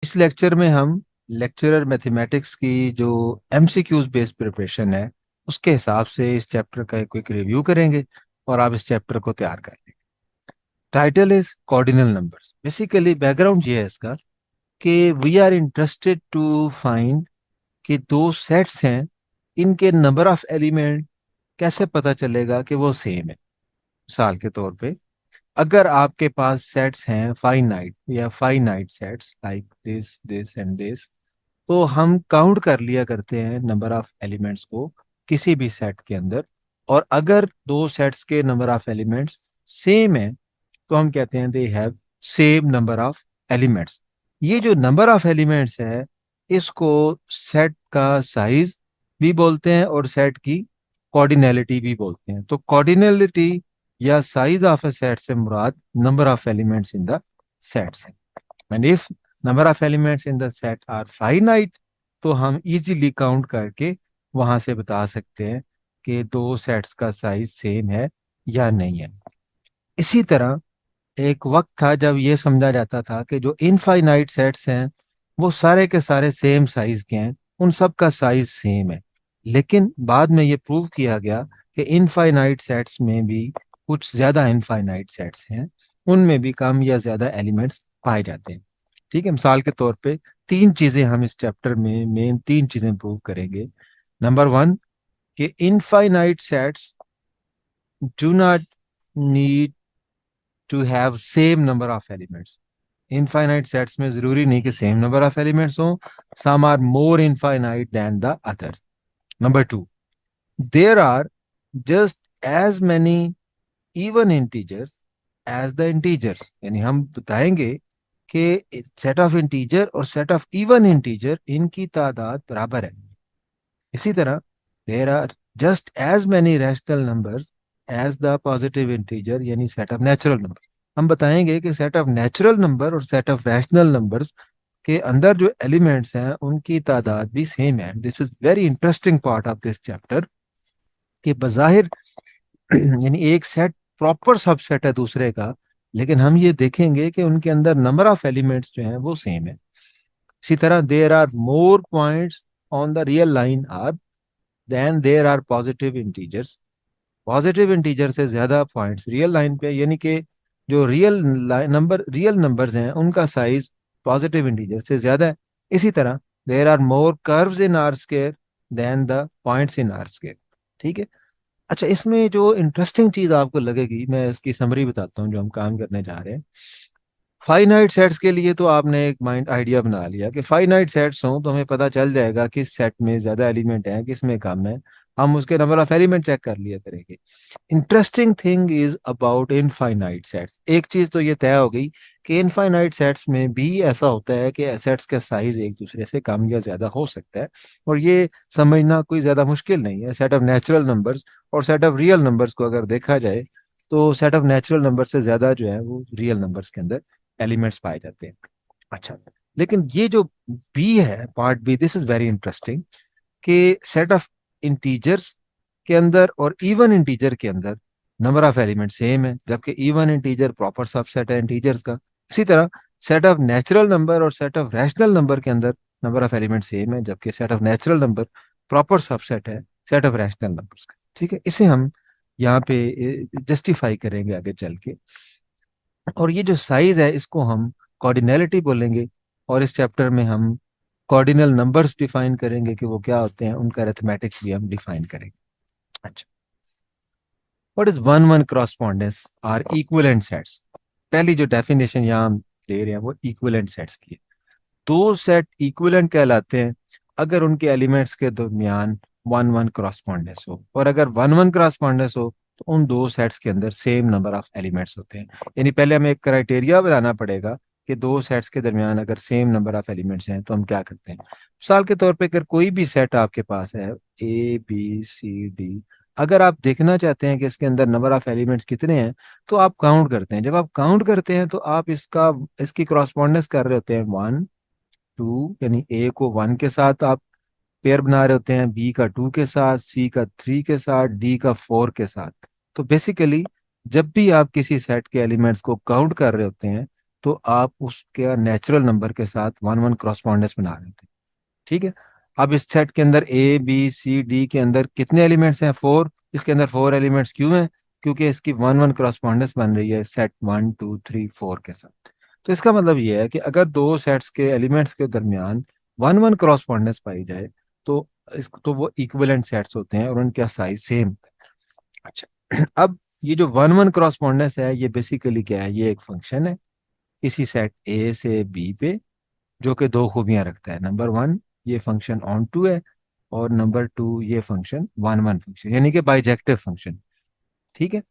इस लेक्चर में हम लेक्चरर मैथमेटिक्स की जो एमसीक्यूज बेस्ड प्रिपरेशन है उसके हिसाब से इस चैप्टर का एक क्विक रिव्यू करेंगे और आप इस चैप्टर को तैयार कर लेंगे। Title is cardinal numbers. Basically background ये है इसका कि we are interested to find कि दो सेट्स हैं, इनके नंबर ऑफ एलिमेंट कैसे पता चलेगा कि वो सेम है। मिसाल के तौर पे अगर आपके पास सेट्स हैं फाइनाइट या finite sets like this this and this, तो हम काउंट कर लिया करते हैं नंबर ऑफ एलिमेंट्स को किसी भी सेट के अंदर। और अगर दो सेट्स के नंबर ऑफ एलिमेंट्स सेम है तो हम कहते हैं they have same number of elements. ये जो नंबर ऑफ एलिमेंट्स है इसको सेट का साइज भी बोलते हैं और सेट की कॉर्डिनैलिटी भी बोलते हैं। तो कॉर्डिनैलिटी या साइज ऑफ ए सेट से मुराद number of elements in the sets है। And if number of elements in the set are finite तो हम इजीली काउंट करके वहां से बता सकते हैं कि दो सेट्स का साइज सेम है या नहीं है। इसी तरह एक वक्त था जब ये समझा जाता था कि जो इनफाइनाइट सेट्स हैं वो सारे के सारे सेम साइज के हैं, उन सब का साइज सेम है। लेकिन बाद में ये प्रूव किया गया कि इनफाइनाइट सेट्स में भी कुछ ज्यादा इनफाइनाइट सेट्स हैं, उनमें भी कम या ज्यादा एलिमेंट्स पाए जाते हैं। ठीक है, मिसाल के तौर पे तीन चीजें हम इस चैप्टर में मेन तीन चीजें प्रूव करेंगे। नंबर वन, कि infinite sets do not need to have same number of elements. Infinite sets में जरूरी नहीं कि सेम नंबर ऑफ एलिमेंट्स हो, some are more infinite than the others. Number two, there are just as many even integers as the integers. यानी हम बताएंगे कि set of integer और सेट ऑफ इवन इंटीजर इनकी तादाद बराबर है। इसी तरह there are just as many rational numbers as the positive integer, यानी सेट ऑफ नेचुरल नंबर। हम बताएंगे कि सेट ऑफ नेचुरल नंबर और सेट ऑफ रैशनल नंबर्स के अंदर जो एलिमेंट्स हैं उनकी तादाद भी सेम है। This is very interesting part of this chapter कि बज़ाहिर यानी एक सेट प्रॉपर सबसेट है दूसरे का, लेकिन हम ये देखेंगे कि उनके अंदर नंबर ऑफ एलिमेंट्स जो हैं वो सेम है। इसी तरह there are more points on the real line are than there are positive integers. Positive integer से ज्यादा पॉइंट्स रियल लाइन पे, यानी कि जो रियल नंबर्स हैं उनका साइज पॉजिटिव इंटीजर से ज्यादा है। इसी तरह there are more curves in R square than the points in R square. ठीक है। अच्छा, इसमें जो इंटरेस्टिंग चीज आपको लगेगी, मैं इसकी समरी बताता हूँ जो हम काम करने जा रहे हैं। फाइनाइट सेट्स के लिए तो आपने एक माइंड आइडिया बना लिया कि फाइनाइट सेट्स हों तो हमें पता चल जाएगा किस सेट में ज्यादा एलिमेंट हैं किस में कम है, हम उसके नंबर ऑफ एलिमेंट चेक कर लिया करेंगे। Interesting thing is about infinite sets. एक चीज तो ये तय हो गई कि इनफाइनाइट सेट्स में भी ऐसा होता है कि सेट्स का साइज एक दूसरे से कम या ज्यादा हो सकता है। और ये समझना कोई ज्यादा मुश्किल नहीं है। सेट ऑफ नेचुरल नंबर्स और सेट ऑफ रियल नंबर्स को अगर देखा जाए तो सेट ऑफ नेचुरल नंबर से ज्यादा जो है वो रियल नंबर्स के अंदर एलिमेंट्स पाए जाते हैं। अच्छा, लेकिन ये जो बी है, part B, this is very interesting कि सेट ऑफ इंटीजर्स के अंदर और इवन इंटीजर के अंदर नंबर ऑफ एलिमेंट सेम है, जबकि इवन इंटीजर प्रॉपर सबसेट है इंटीजर्स का। इसी तरह सेट ऑफ नेचुरल नंबर और सेट ऑफ रैशनल नंबर के अंदर नंबर ऑफ एलिमेंट सेम है, जबकि set of natural number proper subset है सेट ऑफ रैशनल नंबर्स का। ठीक है, इसे हम यहाँ पे जस्टिफाई करेंगे आगे चल के। और ये जो साइज है इसको हम कॉर्डिनैलिटी बोलेंगे। और इस चैप्टर में हम कॉर्डिनल नंबर्स डिफाइन करेंगे कि वो क्या होते हैं, उनका अरिथमेटिक्स भी हम डिफाइन करेंगे। अच्छा, what is one one correspondence are equivalent sets. पहली जो डेफिनेशन यहाँ हम दे रहे हैं वो इक्विवेलेंट सेट्स की है। दो सेट इक्विवेलेंट कहलाते हैं अगर उनके एलिमेंट्स के दरमियान वन वन क्रॉसपोंडेंस हो, और अगर वन वन क्रॉसपोंडेंस हो तो उन दो सेट्स के अंदर सेम नंबर ऑफ एलिमेंट्स होते हैं। यानी पहले हमें एक क्राइटेरिया बनाना पड़ेगा कि दो सेट्स के दरमियान अगर सेम नंबर ऑफ एलिमेंट्स हैं तो हम क्या करते हैं। मिसाल के तौर पे अगर कोई भी सेट आपके पास है A B C D, अगर आप देखना चाहते हैं कि इसके अंदर नंबर ऑफ एलिमेंट्स कितने हैं तो आप काउंट करते हैं। जब आप काउंट करते हैं तो आप इसकी क्रॉसपोंडेंस कर रहे होते हैं वन टू, यानी ए को वन के साथ आप पेयर बना रहे होते हैं, बी का टू के साथ, सी का थ्री के साथ, डी का फोर के साथ। तो बेसिकली जब भी आप किसी सेट के एलिमेंट्स को काउंट कर रहे होते हैं तो आप उसके नेचुरल नंबर के साथ वन वन क्रॉसपॉन्डेंस बना रहे थे। ठीक है। अब इस सेट के अंदर ए बी सी डी के अंदर कितने एलिमेंट्स हैं? फोर। इसके अंदर फोर एलिमेंट्स क्यों हैं? क्योंकि इसकी वन वन क्रॉसपॉन्डेंस बन रही है set one two three four के साथ। तो इसका मतलब ये है कि अगर दो सेट्स के एलिमेंट्स के दरमियान वन वन क्रॉसपॉन्डेंस पाई जाए तो तो वो इक्विवेलेंट सेट्स होते हैं और उनका साइज सेम। अच्छा अब ये जो वन वन क्रॉसपॉन्डेंस है ये बेसिकली क्या है? ये एक फंक्शन है किसी सेट ए से बी पे, जो कि दो खूबियां रखता है। नंबर वन, ये फंक्शन ऑन टू है, और नंबर टू, ये फंक्शन वन वन फंक्शन यानी कि बाइजेक्टिव फंक्शन। ठीक है।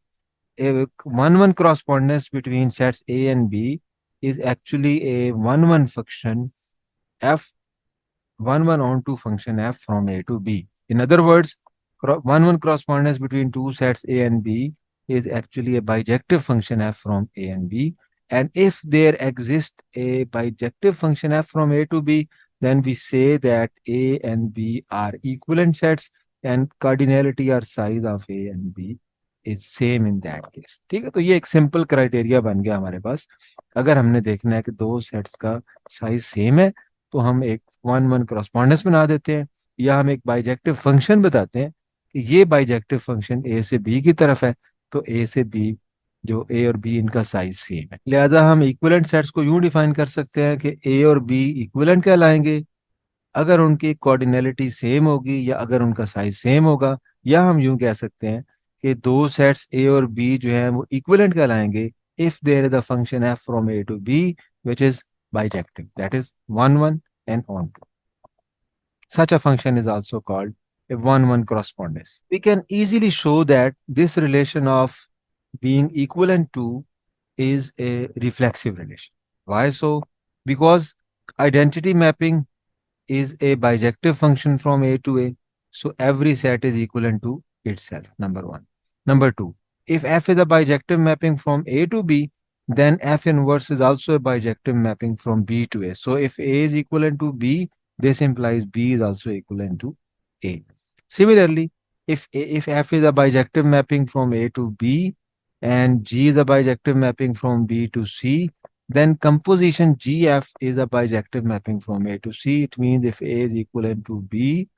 One one correspondence between sets A and B is actually a one one function f, one one on two function f from A to B. In other words, one one correspondence between two sets A and B is actually a bijective function f from A and B. And if there exists a bijective function f from A to B, then we say that A and B are equivalent sets and cardinality or size of A and B is same in that case. ठीक है। तो ये एक simple criteria बन गया हमारे पास। अगर हमने देखना है कि दो सेट्स का साइज सेम है तो हम एक वन वन क्रॉसपॉन्डेंस बना देते हैं, या हम एक बाइजेक्टिव फंक्शन बताते हैं कि ये बाइजेक्टिव फंक्शन ए से बी की तरफ है, तो ए से बी, जो ए और बी इनका साइज सेम है। लिहाजा हम इक्विवेलेंट सेट्स को यूं डिफाइन कर सकते हैं कि ए और बी इक्विवेलेंट कहलाएंगे अगर उनकी कोऑर्डिनलिटी सेम होगी या अगर उनका साइज सेम होगा। या हम यूं कह सकते हैं कि दो सेट्स ए और बी जो है वो इक्विवेलेंट कहलाएंगे if there is a function F from A to B which is bijective, that is 1 1 and on to. Such a function is also called a 1 1 correspondence. We can easily show that this relation of being equivalent to is a reflexive relation. Why so? Because identity mapping is a bijective function from A to A. So every set is equivalent to itself, number one. Number two, if F is a bijective mapping from A to B, then F inverse is also a bijective mapping from B to A. So if A is equivalent to B, this implies B is also equivalent to A. Similarly, if F is a bijective mapping from A to B and G is a bijective mapping from B to C, then composition GF is a bijective mapping from A to C. It means if A is equivalent to B,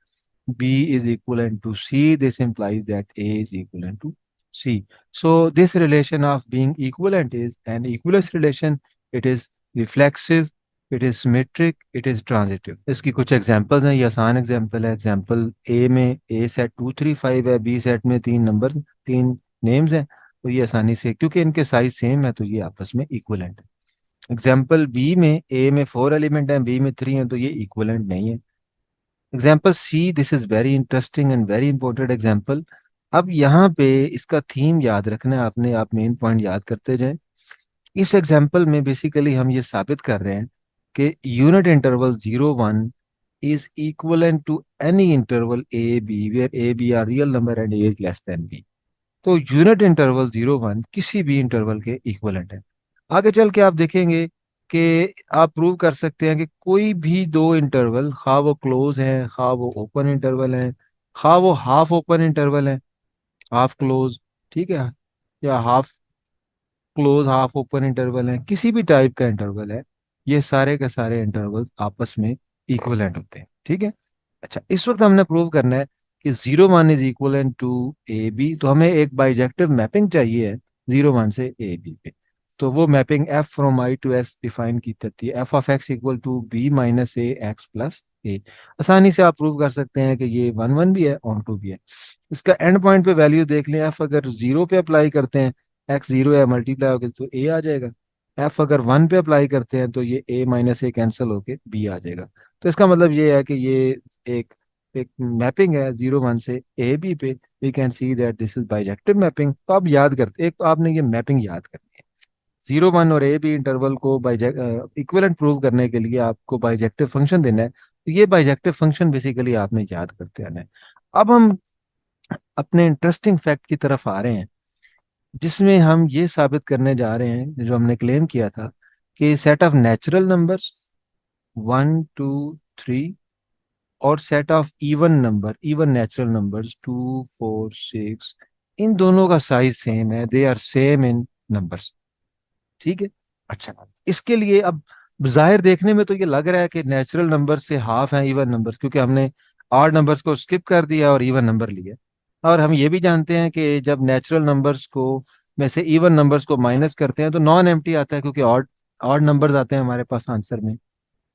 B is equivalent to C, this implies that A is equivalent to C. So this relation of being equivalent is an equivalence relation. It is reflexive, it is symmetric, it is transitive. इसकी कुछ examples हैं, ये आसान example है। Example ए में ए set 2 3 5 है, B set में तीन नंबर तीन नेम्स हैं, तो ये आसानी से क्योंकि इनके साइज सेम है तो ये आपस में इक्वलेंट है। एग्जाम्पल बी में ए में फोर एलिमेंट हैं, बी में थ्री हैं, तो ये इक्वलेंट नहीं है। Example C, this is very interesting and very important example. अब यहाँ पे इसका थीम याद रखना है आपने, आप मेन पॉइंट याद करते जाएं। इस एग्जाम्पल में बेसिकली हम ये साबित कर रहे हैं कि unit interval 0 1 is equivalent to any interval a b where a b are real number and a is less than b. तो यूनिट इंटरवल 0 1 किसी भी इंटरवल के इक्वलेंट है। आगे चल के आप देखेंगे कि आप प्रूव कर सकते हैं कि कोई भी दो इंटरवल, खा वो क्लोज हैं, खा वो ओपन इंटरवल हैं, खा वो हाफ ओपन इंटरवल हैं, हाफ क्लोज, ठीक है, या half close half open interval है, किसी भी टाइप का इंटरवल है, ये सारे के सारे इंटरवल आपस में इक्विवेलेंट होते हैं। ठीक है। अच्छा, इस वक्त हमने प्रूव करना है कि 0 1 is equivalent to A B, तो हमें एक बाइजेक्टिव मैपिंग चाहिए है 0 1 से ए बी पे। तो वो mapping F from I to S define की जाती है, F of X equal to B minus A X plus A. आसानी से आप प्रूव कर सकते हैं कि ये 1 1 भी है, ऑन टू भी है। इसका एंड पॉइंट पे वैल्यू देख लें, एफ अगर जीरो पे अप्लाई करते हैं, एक्स जीरो है मल्टीप्लाई होकर तो ए आ जाएगा। एफ अगर वन पे अप्लाई करते हैं तो ये ए माइनस ए कैंसिल होके बी आ जाएगा। तो इसका मतलब ये है कि ये एक एक मैपिंग है 0 1 से ए बी पे। We can see that this is bijective mapping. तो आप याद करते, एक तो आपने ये मैपिंग याद करनी है। 0 1 और ए बी इंटरवल को इक्विवेलेंट प्रूव करने के लिए आपको बाइजेक्टिव फंक्शन देना है, तो ये बाइजेक्टिव फंक्शन बेसिकली आपने याद करते आना है। अब हम अपने इंटरेस्टिंग फैक्ट की तरफ आ रहे हैं, जिसमें हम ये साबित करने जा रहे हैं जो हमने क्लेम किया था कि सेट ऑफ नेचुरल नंबर्स 1 2 3 और set of even number, even natural numbers 2 4 6, इन दोनों का साइज सेम है, they are same in numbers. ठीक है। अच्छा, इसके लिए अब जाहिर देखने में तो ये लग रहा है कि नेचुरल नंबर से हाफ है इवन नंबर्स, क्योंकि हमने ऑड नंबर्स को स्किप कर दिया और इवन नंबर लिए। और हम ये भी जानते हैं कि जब नेचुरल नंबर्स को में से इवन नंबर्स को माइनस करते हैं तो नॉन एम्प्टी आता है, क्योंकि ऑड ऑड नंबर्स आते हैं हमारे पास आंसर में।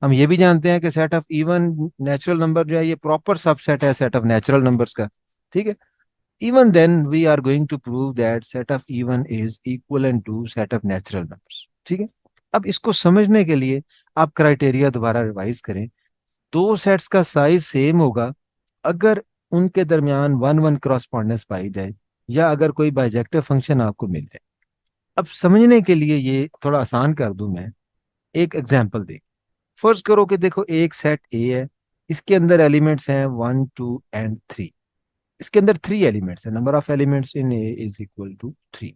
हम ये भी जानते हैं कि set of even natural number जो है ये प्रॉपर सबसेट है सेट ऑफ नेचुरल नंबर्स का। ठीक है। even then we are going to prove that set of even is equivalent to set of natural numbers। ठीक है। अब इसको समझने के लिए आप क्राइटेरिया दोबारा रिवाइज करें। दो सेट्स का साइज सेम होगा अगर उनके दरमियान वन वन क्रॉसपॉन्डेंस पाई जाए, या अगर कोई बाइजेक्टिव फंक्शन आपको मिल जाए। अब समझने के लिए ये थोड़ा आसान कर दूं मैं, एक एग्जांपल दे। फर्ज करो कि देखो एक सेट ए है, इसके अंदर एलिमेंट्स हैं 1 2 एंड 3। इसके अंदर 3 एलिमेंट्स है, number of elements in A is equal to 3।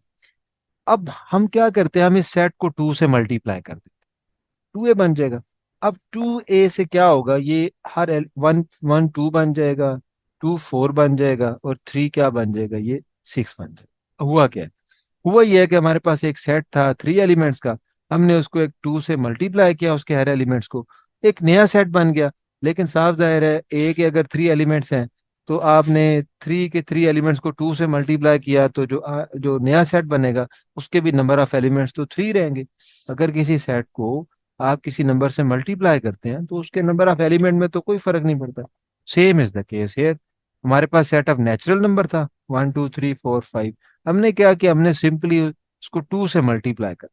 अब हम क्या करते हैं, हम इस सेट को 2 से मल्टीप्लाई कर देते हैं, 2a बन जाएगा। अब 2a से क्या होगा, ये हर वन वन 2 बन जाएगा, 2 4 बन जाएगा, और 3 क्या बन जाएगा, ये 6 बन जाएगा। हुआ क्या है, हुआ ये है कि हमारे पास एक सेट था 3 एलिमेंट्स का, हमने उसको एक 2 से मल्टीप्लाई किया, उसके हर एलिमेंट्स को, एक नया सेट बन गया। लेकिन साफ जाहिर है ए के अगर 3 एलिमेंट्स हैं तो आपने 3 के 3 एलिमेंट्स को 2 से मल्टीप्लाई किया, तो जो नया सेट बनेगा उसके भी नंबर ऑफ एलिमेंट्स तो 3 रहेंगे। अगर किसी सेट को आप किसी नंबर से मल्टीप्लाई करते हैं तो उसके नंबर ऑफ एलिमेंट में तो कोई फर्क नहीं पड़ता। Same is the case here. हमारे पास सेट ऑफ नेचुरल नंबर था 1 2 3 4 5। हमने क्या किया, हमने सिंपली उसको 2 से मल्टीप्लाई कर,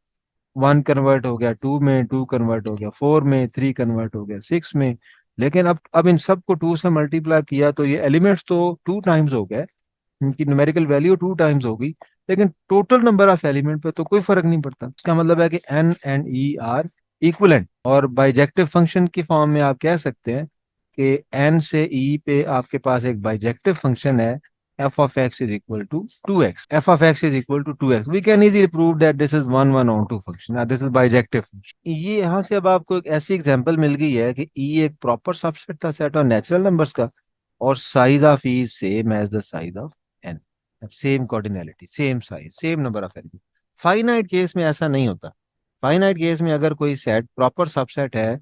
1 कन्वर्ट हो गया 2 में, 2 कन्वर्ट हो गया 4 में, 3 कन्वर्ट हो गया 6 में। लेकिन अब इन सबको 2 से मल्टीप्लाई किया तो ये एलिमेंट्स तो 2 टाइम्स हो गए, इनकी न्यूमेरिकल वैल्यू 2 टाइम्स होगी, लेकिन टोटल नंबर ऑफ एलिमेंट पे तो कोई फर्क नहीं पड़ता। इसका मतलब है कि N and E are equivalent. और बाइजेक्टिव फंक्शन की फॉर्म में आप कह सकते हैं कि एन से ई पे आपके पास एक बाइजेक्टिव फंक्शन है, f of x is equal to 2x। f of x is equal to 2x। We can easily prove that this is one one onto function। Now this is bijective function। ये यहाँ से अब आपको एक ऐसी example मिल गई है कि e एक प्रॉपर सबसेट था सेट ऑफ नेचुरल नंबर्स का, और size of e is same as the size of n। Same cardinality, same size, same number of element. Finite case में ऐसा नहीं होता। फाइनाइट केस में अगर कोई सेट प्रॉपर सबसेट है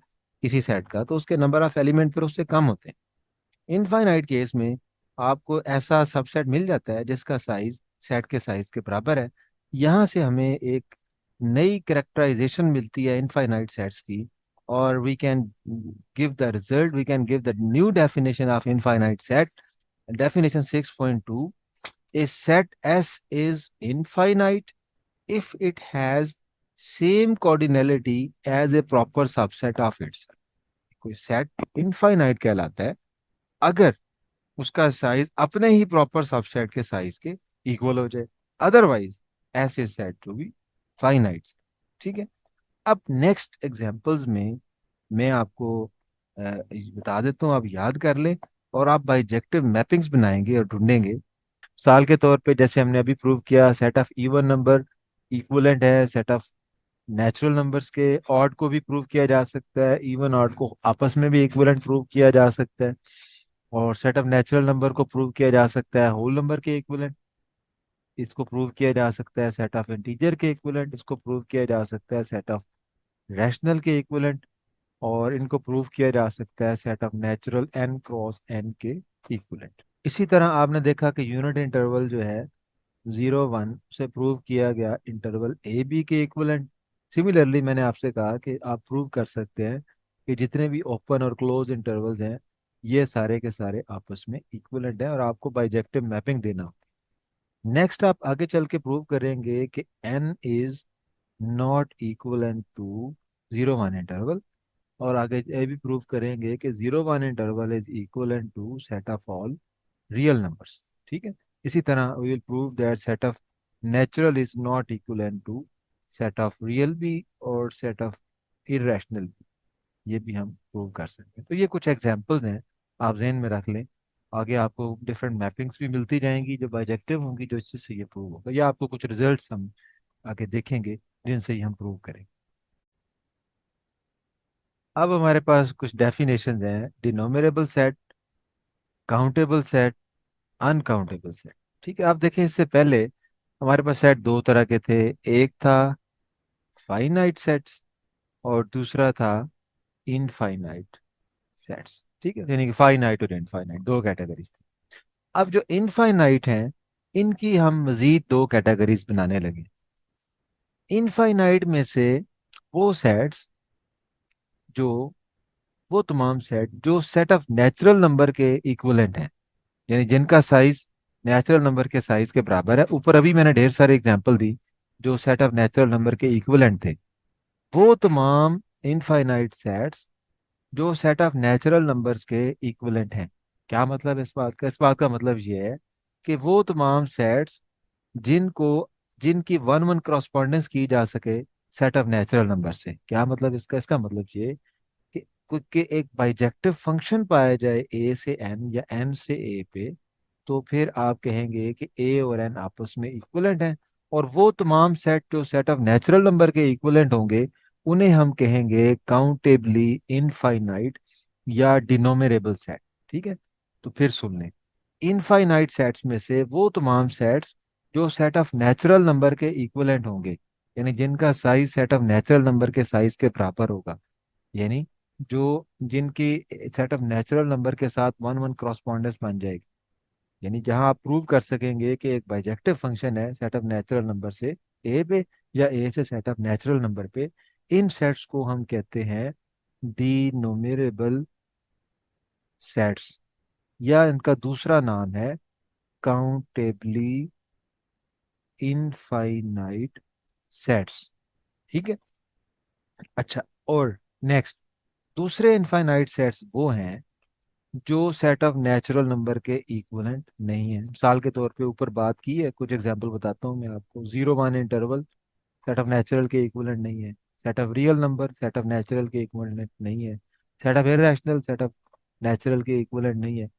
किसी सेट का तो उसके नंबर ऑफ एलिमेंट फिर उससे कम होते हैं। इनफाइनाइट केस में आपको ऐसा सबसेट मिल जाता है जिसका साइज सेट के साइज के बराबर है। यहाँ से हमें एक नई करेक्टराइजेशन मिलती है इनफाइनाइट सेट्स की, और we can give the result, we can give the new definition of infinite set. Definition 6.2, a set S is infinite if it has same cardinality as a proper subset of itself। कोई set infinite कहलाता है अगर उसका size अपने ही proper subset के size के equal हो जाए, otherwise S is said to B finite. ठीक है। अब नेक्स्ट एग्जांपल्स में मैं आपको बता देता हूँ, आप याद कर लें, और आप बाइजेक्टिव मैपिंग्स बनाएंगे और ढूंढेंगे। साल के तौर पे जैसे हमने अभी प्रूव किया, set of even number equivalent है सेट ऑफ नेचुरल नंबर्स के। ऑड को भी प्रूव किया जा सकता है, इवन ऑड को आपस में भी इक्वलेंट प्रूव किया जा सकता है। और सेट ऑफ नेचुरल नंबर को प्रूव किया जा सकता है होल नंबर के इक्विवेलेंट, इसको प्रूव किया जा सकता है सेट ऑफ इंटीजर के इक्विवेलेंट, इसको प्रूव किया जा सकता है सेट ऑफ रैशनल के इक्विवेलेंट, और इनको प्रूव किया जा सकता है set of natural N cross N के इक्विवेलेंट। इसी तरह आपने देखा कि यूनिट इंटरवल जो है 0 1 से प्रूव किया गया इंटरवल ए बी के इक्विवेलेंट। सिमिलरली मैंने आपसे कहा कि आप प्रूव कर सकते हैं कि जितने भी ओपन और क्लोज इंटरवल्स हैं ये सारे के सारे आपस में इक्विवेलेंट हैं, और आपको बाइजेक्टिव मैपिंग देना। नेक्स्ट आप आगे चल के प्रूव करेंगे कि n is not equivalent to 0 1 interval, और आगे ये भी प्रूव करेंगे कि 0 1 interval is equivalent to set of all real numbers. ठीक है। इसी तरह we will prove that set of natural is not equivalent to set of real भी और सेट ऑफ इरेशनल भी। ये भी हम प्रूव कर सकते हैं। तो ये कुछ एग्जांपल्स हैं, आप जहन में रख लें। आगे आपको डिफरेंट मैपिंग्स भी मिलती जाएंगी जो बाइजेक्टिव होंगी, जो इससे ये प्रूव होगा, या आपको कुछ रिजल्ट्स हम आगे देखेंगे जिनसे ही हम प्रूव करेंगे। अब हमारे पास कुछ डेफिनेशंस हैं, denominable set, countable set, uncountable set. ठीक है। आप देखें इससे पहले हमारे पास सेट दो तरह के थे। एक था फाइनाइट सेट्स और दूसरा था इनफाइनाइट सेट्स। ठीक है, यानी कि फाइनाइट और इनफाइनाइट दो कैटेगरीज थी। अब जो इनफाइनाइट हैं, इनकी हम मजीद दो कैटेगरीज बनाने लगे। इनफाइनाइट में से वो सेट्स जो वो तमाम सेट जो सेट ऑफ नेचुरल नंबर के इक्विवेलेंट हैं, यानी जिनका साइज नेचुरल नंबर के साइज के बराबर है। ऊपर अभी मैंने ढेर सारे एग्जांपल दी जो सेट ऑफ नेचुरल नंबर के इक्विवेलेंट थे। वो तमाम इनफाइनाइट सेट्स जो सेट ऑफ नेचुरल नंबर्स के इक्विवेलेंट हैं। क्या मतलब है इस बात का? इस बात का मतलब ये है कि वो तमाम सेट्स जिनको जिनकी वन वन क्रॉसपॉन्डेंस की जा सके सेट ऑफ नेचुरल नंबर से। क्या मतलब इसका? इसका मतलब ये कि एक बाइजेक्टिव फंक्शन पाया जाए ए से एन या एन से ए पे, तो फिर आप कहेंगे कि ए और एन आपस में इक्विवेलेंट हैं। और वो तमाम सेट जो सेट ऑफ नेचुरल नंबर के इक्विवेलेंट होंगे उन्हें हम कहेंगे काउंटेबली इनफाइनाइट या डिनोमिनेबल सेट। ठीक है, तो फिर सुन लें। इनफाइनाइट सेट्स में से वो तमाम सेट्स जो सेट ऑफ नेचुरल नंबर के इक्विवेलेंट होंगे, यानी जिनका size set of natural number के साइज के बराबर होगा, यानी जो जिनकी सेट ऑफ नेचुरल नंबर के साथ वन वन क्रॉसपॉन्डेंस बन जाएगी, यानी जहां आप प्रूव कर सकेंगे कि एक बाइजेक्टिव फंक्शन है सेट ऑफ नेचुरल नंबर से ए पे या ए से सेट ऑफ नेचुरल नंबर पे। इन सेट्स को हम कहते हैं डिनोमिनेबल सेट्स, या इनका दूसरा नाम है काउंटेबली इनफाइनाइट सेट्स। ठीक है, अच्छा। और नेक्स्ट, दूसरे इनफाइनाइट सेट्स वो हैं जो सेट ऑफ नेचुरल नंबर के इक्विवेलेंट नहीं है। मिसाल के तौर पे ऊपर बात की है, कुछ एग्जांपल बताता हूँ मैं आपको। Zero one interval set of natural के इक्विवेलेंट नहीं है। Set of real number set of natural के इक्विवेलेंट नहीं है। Set of irrational set of natural के इक्विवेलेंट नहीं है।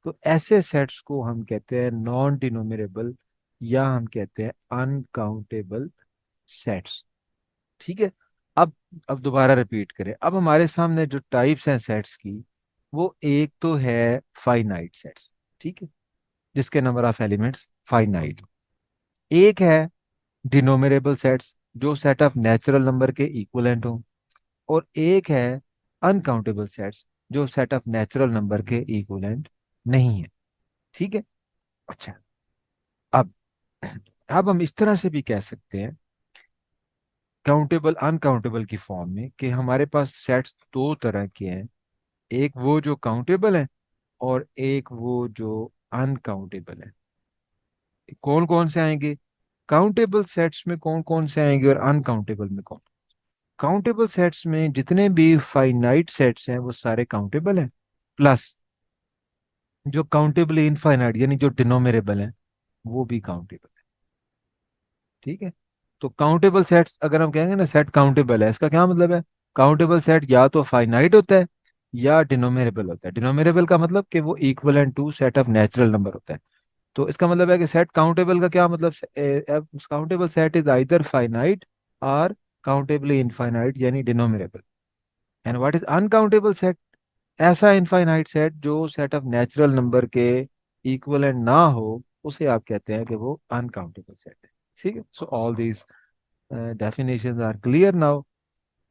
तो ऐसे सेट्स को हम कहते हैं नॉन डिनोमिनेबल, या हम कहते हैं अनकाउंटेबल सेट्स। ठीक है। अब अब दोबारा रिपीट करें। अब हमारे सामने जो टाइप्स हैं सेट्स की, वो एक तो है फाइनाइट सेट्स, ठीक है, जिसके नंबर ऑफ एलिमेंट्स फाइनाइट। एक है डिनोमिनेबल सेट्स जो सेट ऑफ नेचुरल नंबर के इक्विवेलेंट हो। और एक है अनकाउंटेबल सेट्स जो सेट ऑफ नेचुरल नंबर के इक्विवेलेंट नहीं है। ठीक है, अच्छा। अब अब हम इस तरह से भी कह सकते हैं काउंटेबल अनकाउंटेबल की फॉर्म में कि हमारे पास सेट्स दो तरह के हैं। एक वो जो काउंटेबल है और एक वो जो अनकाउंटेबल है। कौन कौन से आएंगे काउंटेबल सेट्स में? कौन कौन से आएंगे और अनकाउंटेबल में कौन? काउंटेबल सेट्स में जितने भी फाइनाइट सेट्स हैं वो सारे काउंटेबल हैं, प्लस जो काउंटेबल इनफाइनाइट यानी जो डिनोमिनेबल हैं वो भी काउंटेबल है। ठीक है, तो काउंटेबल सेट्स अगर हम कहेंगे ना सेट काउंटेबल है, इसका क्या मतलब है? काउंटेबल सेट या तो फाइनाइट होता है या डिनोमिनेबल होता है। डिनोमिनेबल का मतलब कि वो equivalent to set of natural number होता है। तो इसका मतलब है कि सेट काउंटेबल का क्या मतलब? Countable set is either finite और काउंटेबली इनफाइनाइट यानी denominable. And what is uncountable set? ऐसा इनफाइनाइट सेट जो सेट ऑफ नेचुरल नंबर के इक्वलेंट ना हो, उसे आप कहते हैं कि वो अनकाउंटेबल सेट है। ठीक है, सो all these definitions are clear now.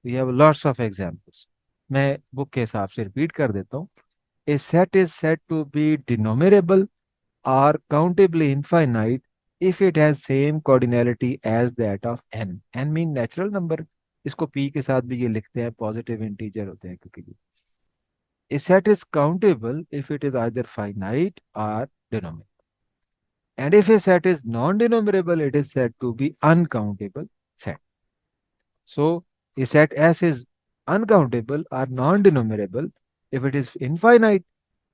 We have lots of examples. मैं बुक के हिसाब से रिपीट कर देता हूँ। A set is said to be denominable or countably infinite if it has same cardinality as that of n. n mean natural number. इसको p के साथ भी ये लिखते हैं, पॉजिटिव इंटीजर होते हैं क्योंकि ये। A set is countable if it is either finite or denominable. And if a set is non-denominable, it is said to be uncountable set. So a set S is uncountable or non-denominable if it is infinite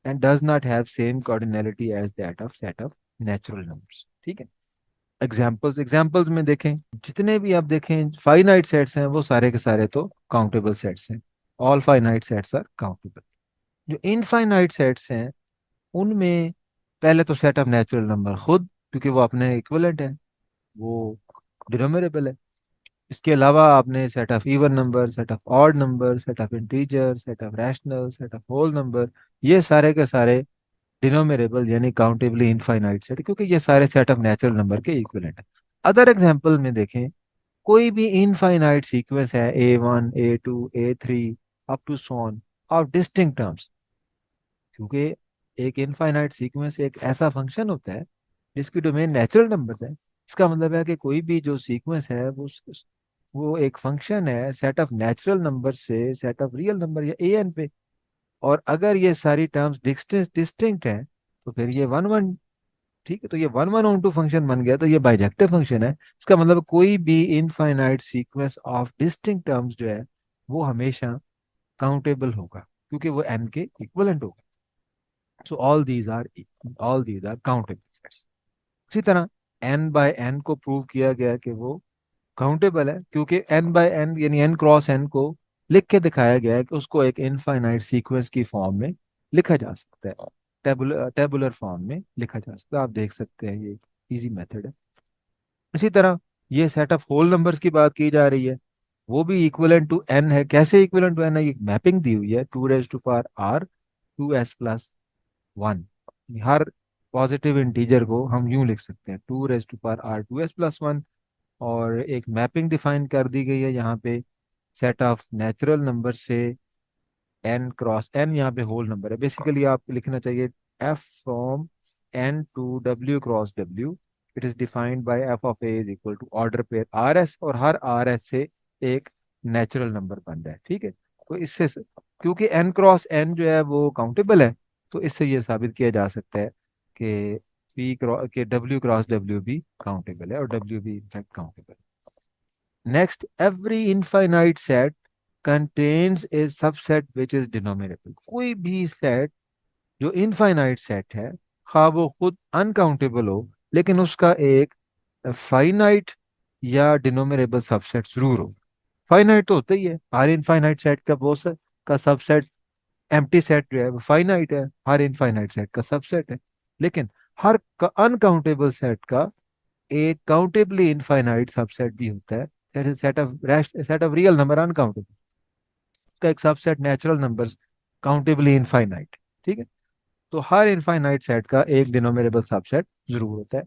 and does not have same cardinality as that of set of natural numbers. ठीक है, examples में देखें, जितने भी आप देखें finite sets हैं वो सारे के सारे तो काउंटेबल सेट्स हैं। All finite sets are countable. जो इनफाइनाइट सेट्स हैं उनमें पहले तो सेट ऑफ नेचुरल नंबर खुद, क्योंकि वो अपने इक्विवेलेंट है, वो डिनोमिनेबल है। इसके अलावा आपने set of even number set of odd number set of integer set of rational set of whole number, ये सारे के सारे डिनोमिनेबल यानी काउंटेबली इनफाइनाइट सेट, क्योंकि ये सारे सेट ऑफ नेचुरल नंबर के इक्विवेलेंट है। अदर एग्जांपल में देखें, कोई भी इनफाइनाइट सीक्वेंस है, A1 A2 A3 up to so on of distinct terms, क्योंकि एक इनफाइनाइट सीक्वेंस एक ऐसा फंक्शन होता है जिसकी डोमेन नेचुरल नंबर्स है। इसका मतलब है कि कोई भी जो सीक्वेंस है वो एक फंक्शन है सेट ऑफ नेचुरल नंबर से सेट ऑफ रियल नंबर या an पे। और अगर ये सारी टर्म्स डिस्टिंक्ट हैं तो फिर ये वन वन, ठीक है, तो ये one one onto function बन गया, तो ये बाइजेक्टिव फंक्शन है। इसका मतलब कोई भी infinite sequence of distinct terms जो है वो हमेशा काउंटेबल होगा, क्योंकि वो n के इक्वलेंट होगा। So all these are countable. इसी तरह n बाय n को प्रूव किया गया कि वो काउंटेबल है, क्योंकि n बाय n यानी n क्रॉस n को लिख के दिखाया गया है कि उसको एक इनफाइनाइट सीक्वेंस की फॉर्म में लिखा जा सकता है, टेबुलर फॉर्म में लिखा जा सकता है। आप देख सकते हैं ये इजी मेथड है। इसी तरह ये सेट ऑफ होल नंबर्स की बात की जा रही है, वो भी इक्विवेलेंट टू n है। कैसे इक्विवेलेंट टू n है? ये मैपिंग दी हुई है 2 raised to power r 2s+1। Her positive integer को हम यूं लिख सकते हैं 2 raised to power r 2s+1। और एक मैपिंग डिफाइन कर दी गई है यहाँ पे सेट ऑफ नेचुरल नंबर से n क्रॉस n, यहाँ पे होल नंबर है। बेसिकली आपको लिखना चाहिए f from n to w cross w, it is defined by f of a is equal to order pair rs, और हर rs से एक नेचुरल नंबर बन रहा है, ठीक है। तो क्योंकि n क्रॉस n जो है वो काउंटेबल है, तो इससे ये साबित किया जा सकता है कि w क्रॉस w भी काउंटेबल है और w भी इनफैक्ट काउंटेबल है। Next, every infinite set contains a subset which is denominable. कोई भी सेट जो इनफाइनाइट सेट है, खा वो खुद अनकाउंटेबल हो, लेकिन उसका एक फाइनाइट या डिनोमिनेबल सबसेट जरूर हो। फाइनाइट तो होता ही है, हर इनफाइनाइट सेट का वो का सबसेट, एम्प्टी सेट जो है वो फाइनाइट है, हर इनफाइनाइट सेट का सबसेट है। लेकिन हर अनकाउंटेबल सेट का एक काउंटेबली इनफाइनाइट सबसेट भी होता है, that is set of real number uncountable का एक subset natural numbers countably infinite, ठीक है। तो हर इनफाइनाइट सेट का एक डिनोमिनेबल सबसेट जरूर होता है।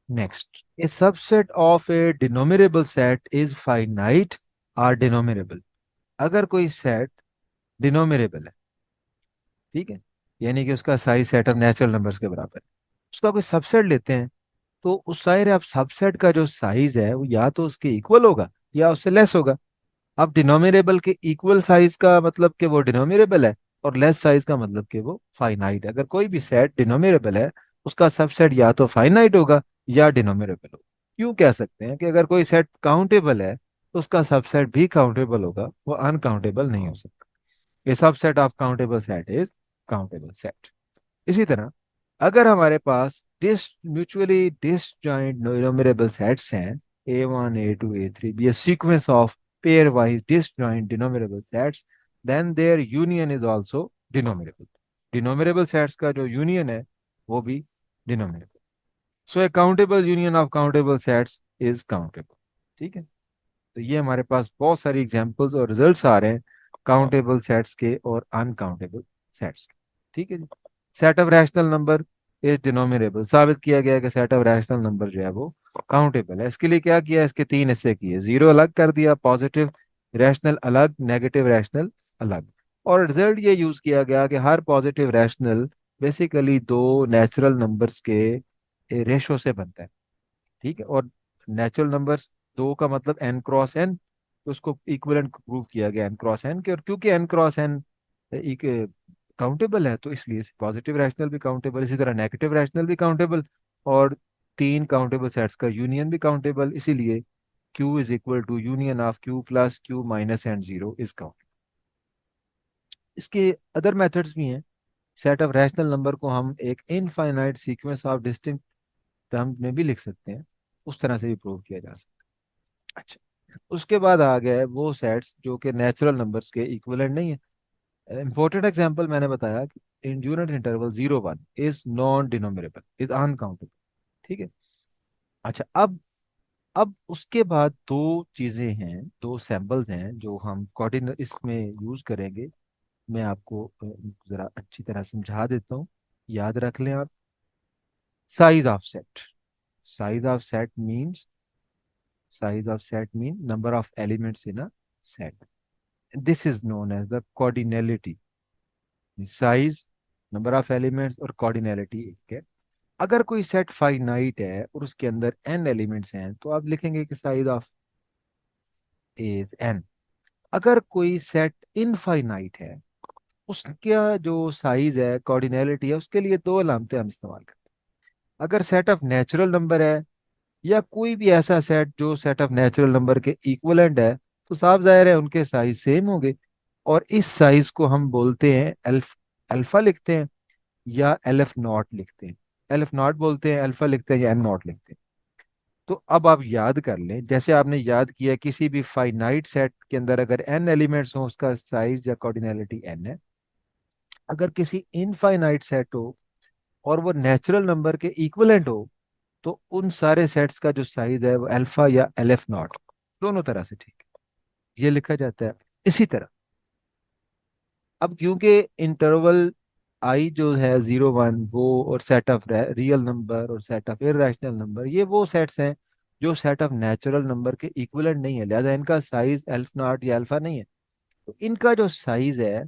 Next, a subset of a denominable set is finite or denominable. अगर कोई सेट डिनोमिनेबल है, ठीक है, यानी कि उसका size set of natural numbers के बराबर है, उसका कोई सबसेट लेते हैं, तो उस सारे आप सबसेट का जो साइज है वो या तो उसके इक्वल होगा या उससे लेस होगा। अब डिनोमिनेबल के इक्वल साइज का मतलब कि वो डिनोमिनेबल है, और लेस साइज का मतलब कि वो फाइनाइट है। अगर कोई भी सेट डिनोमिनेबल है, उसका सबसेट या तो फाइनाइट होगा या डिनोमिनेबल होगा। क्यों कह सकते हैं कि अगर कोई सेट काउंटेबल है तो उसका सबसेट भी काउंटेबल होगा, वो अनकाउंटेबल नहीं हो सकता। ये subset of countable set is countable set. इसी तरह अगर हमारे पास म्यूचुअली डिसजॉइंट न्यूमरेबल सेट्स हैं, A1 A2 A3 be a sequence of pairwise disjoint denominable sets, then their union is also denominable। Denominable sets का जो यूनियन है वो भी denominable. So a countable union of countable sets is countable, ठीक है। तो ये हमारे पास बहुत सारी एग्जांपल्स और रिजल्ट्स आ रहे हैं काउंटेबल सेट्स के और अनकाउंटेबल सेट्स के, ठीक है जी। Set of rational number is denominable, साबित किया गया है कि सेट ऑफ रैशनल नंबर जो है वो काउंटेबल है। इसके लिए क्या किया, इसके तीन हिस्से किए, जीरो अलग कर दिया, पॉजिटिव रैशनल अलग, नेगेटिव रैशनल अलग। और रिजल्ट ये यूज किया गया कि हर पॉजिटिव रैशनल बेसिकली दो नेचुरल नंबर्स के रेशो से बनता है, ठीक है। और नेचुरल नंबर्स दो का मतलब एन क्रॉस एन, तो उसको इक्विवेलेंट प्रूव किया गया एन क्रॉस एन के। और क्योंकि एन क्रॉस एन एक काउंटेबल है, तो इसलिए पॉजिटिव रैशनल भी काउंटेबल, इसी तरह नेगेटिव रैशनल भी काउंटेबल, और तीन काउंटेबल सेट्स का यूनियन भी काउंटेबल। इसीलिए Q is equal to union of Q plus Q minus and zero is countable. इसके अदर मेथड्स भी हैं। सेट ऑफ रैशनल नंबर को हम एक infinite sequence of distinct term में भी लिख सकते हैं, उस तरह से भी प्रूव किया जा सकता है। अच्छा, उसके बाद आ गया है वो सेट्स जो कि नेचुरल नंबर्स के इक्विवेलेंट नहीं है। इंपॉर्टेंट एग्जांपल मैंने बताया कि in unit interval 0 1 is non denominable, is uncountable, ठीक है। अच्छा, अब उसके बाद दो चीजें हैं, दो सैम्पल्स हैं जो हम कोऑर्डिनेट इसमें यूज करेंगे। मैं आपको जरा अच्छी तरह समझा देता हूँ, याद रख लें आप। Size of set, size of set means Size of set mean number of elements in a set. This is known as the cardinality. Size, number of elements और कॉर्डिनैलिटी एक है। अगर कोई सेट फाइनाइट है और उसके अंदर एन एलिमेंट्स हैं तो आप लिखेंगे कि साइज ऑफ इज एन। अगर कोई सेट इनफाइनाइट है, उसका जो साइज है, कॉर्डिनैलिटी है, उसके लिए दो अलामतें हम इस्तेमाल करते हैं। अगर सेट ऑफ नेचुरल नंबर है या कोई भी ऐसा सेट जो सेट ऑफ नेचुरल नंबर के इक्वलेंट है, तो साफ जाहिर है उनके साइज सेम होंगे। और इस साइज को हम बोलते हैं अल्फा लिखते हैं या एलएफ नॉट लिखते हैं। एलएफ नॉट बोलते हैं, अल्फा लिखते हैं या एन नॉट लिखते हैं। तो अब आप याद कर लें, जैसे आपने याद किया किसी भी फाइनाइट सेट के अंदर अगर एन एलिमेंट्स हो उसका साइज या कॉर्डिनैलिटी एन है। अगर किसी इनफाइनाइट सेट हो और वो नेचुरल नंबर के इक्वलेंट हो, तो उन सारे सेट्स का जो साइज है वो अल्फा या एलएफ नॉट, दोनों तरह से ठीक है, ये लिखा जाता है। इसी तरह अब क्योंकि इंटरवल आई जो है 0 1 वो, और सेट ऑफ रियल नंबर और सेट ऑफ इरेशनल नंबर, ये वो सेट्स हैं जो सेट ऑफ नेचुरल नंबर के इक्विवेलेंट नहीं है, लिहाजा इनका साइज एल्फ नॉट या अल्फा नहीं है। तो इनका जो साइज है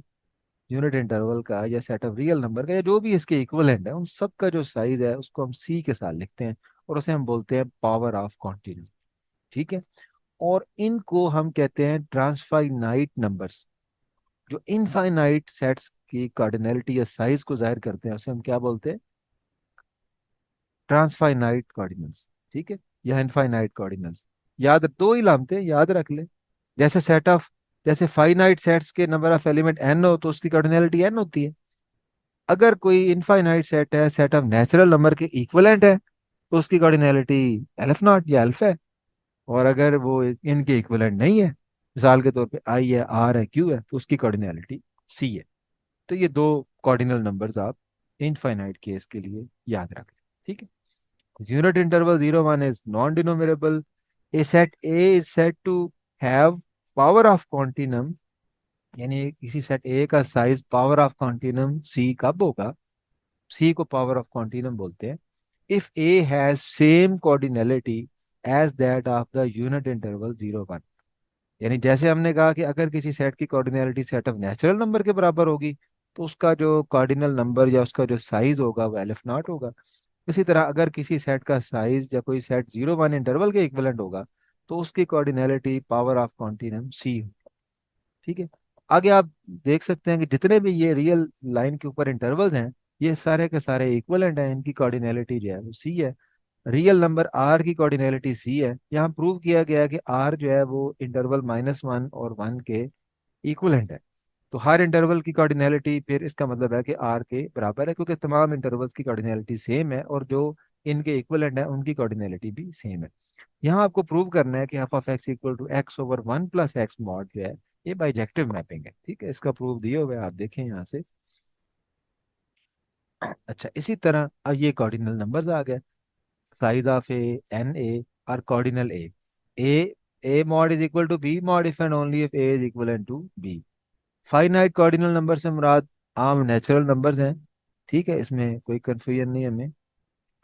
यूनिट इंटरवल का या सेट ऑफ रियल नंबर का या जो भी इसके इक्विवेलेंट है, उन सब का जो साइज है उसको हम सी के साथ लिखते हैं और उसे हम बोलते हैं पावर ऑफ कॉन्टिन्यूम। ठीक है। और इनको हम कहते हैं ट्रांसफाइनाइट नंबर्स। जो इनफाइनाइट सेट्स की कार्डिनलिटी या साइज को जाहिर करते हैं उसे हम क्या बोलते हैं? Transfinite cardinals. ठीक है, या इनफाइनाइट कार्डिनल्स। दो ही लामते याद रख ले। जैसे सेट ऑफ, जैसे फाइनाइट सेट्स के नंबर ऑफ एलिमेंट एन हो तो उसकी कार्डिनलिटी एन होती है। अगर कोई इनफाइनाइट सेट है, सेट ऑफ नेचुरल नंबर के इक्वलेंट है, तो उसकी कार्डिनलिटी एल्फ नॉट या एल्फ है। और अगर वो इनके इक्वलेंट नहीं है, मिसाल के तौर पे आई है, आर है, क्यू है, तो उसकी कार्डिनलिटी सी है। तो ये दो कॉर्डिनल नंबर्स आप इनफाइनाइट केस के लिए याद रखें। ठीक है। Unit interval 0 1 is non denominable. A set A is set to have power of continuum, यानी किसी सेट ए का size power of continuum C कब होगा? सी को पावर ऑफ कॉन्टिनम बोलते हैं if A has same cardinality as that of the unit interval 0 1। यानी जैसे हमने कहा कि अगर किसी सेट की कोऑर्डिनैलिटी सेट ऑफ नेचुरल नंबर के बराबर होगी, तो उसका जो कार्डिनल नंबर या उसका जो साइज होगा वो एलिफ नॉट होगा। इसी तरह अगर किसी सेट का साइज या कोई सेट 0 1 इंटरवल के इक्विवेलेंट होगा, तो उसकी कोऑर्डिनैलिटी पावर ऑफ कॉन्टिनम सी। ठीक है। आगे आप देख सकते हैं कि जितने भी ये रियल लाइन के ऊपर इंटरवल्स हैं, ये सारे के सारे इक्विवेलेंट हैं, इनकी कोऑर्डिनैलिटी जो है वो सी है। रियल नंबर आर की कोऑर्डिनैलिटी सी है। यहाँ प्रूव किया गया है कि आर जो है वो इंटरवल -1 और 1 के इक्वलेंट है। तो हर इंटरवल की कार्डिनैलिटी फिर इसका मतलब है कि आर के बराबर है, क्योंकि तमाम इंटरवल्स की कार्डिनैलिटी सेम है और जो इनके इक्वलेंट है उनकी कार्डिनैलिटी भी सेम है। यहाँ आपको प्रूव करना है कि F of X equal to X over 1 plus X mod जो है ये बाइजेक्टिव मैपिंग है। ठीक है, इसका प्रूफ दिए हुए आप देखें यहाँ से। अच्छा, इसी तरह अब ये कार्डिनल नंबर्स आ गए। Size of A and A और cardinal A A mod is equal to B mod if and only if A is equal to B. Finite cardinal number से मुराद आम नेचुरल नंबर्स हैं। ठीक है, इसमें कोई कंफ्यूजन नहीं है हमें।